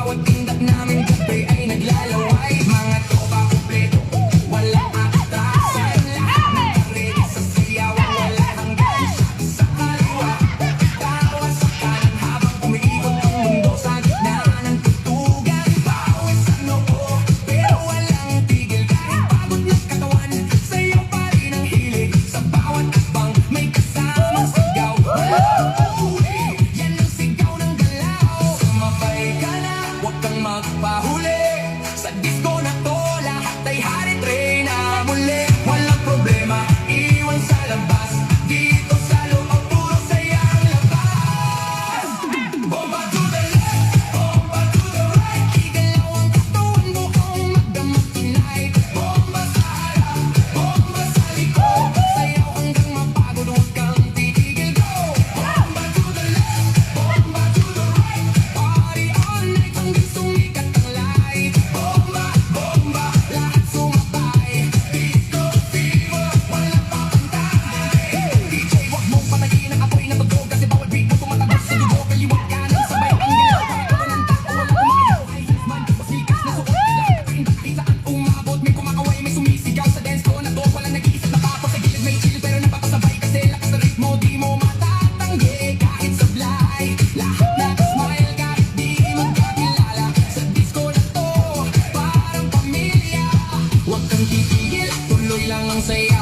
bawat tindak namin gabi ay naglalaway. Mga tropa kumpleto, walang atrasan. Lahat nagkaredy sa sayawan, wala hanggan. Sa kaliwa, tawa sa kanan habang umiikot ang mundo sa gitna ng tutugan. Bawis sa noo, pero walang tigil. Kahit pagod ng katawan, sayaw pa rin ang hilig. Sa bawat akbang, may kasamang sigaw. Yan ang sigaw ng galaw. Sumabay ka na, huwag kang magpahuli. Sa disco na to, lahat ay harit reyna muli. Walang problema, iwan sa labas. Dito sa loob, puro saya ang labas. Bomba to the left, bomba to the right. Igalaw ang katawan mo kung magdamag tonight. Bomba sa harap, bomba sa likod. Sayaw hanggang mapagod, huwag kang titigil, go. Bomba to the left, bomba to the right. Party all night hanggang sumikat ang light. Bomba, bomba, lahat sumabay. Disco fever, walang papantay. DJ, wag mong patayin ang apoy na tugtog. Kasi bawal beat mo tumatagos sa dugo. Kaliwat kanan, sabay ang galaw. Parang ng tako, walang kumayo. High man, pasikas na suot. Lahat kahit saan umabot. May kumakaway, may sumisigaw sa dance floor na to. Walang nag-iisip na papo sa gilid, may chill pero napapasabay. Kasi lakas na ritmo, di mo matatanggi. Kahit sablay, lahat nag-smile. Kahit di magkakilala sa disco na to, parang pamilya. Huwag kang titigil, tuloy lang ang saya.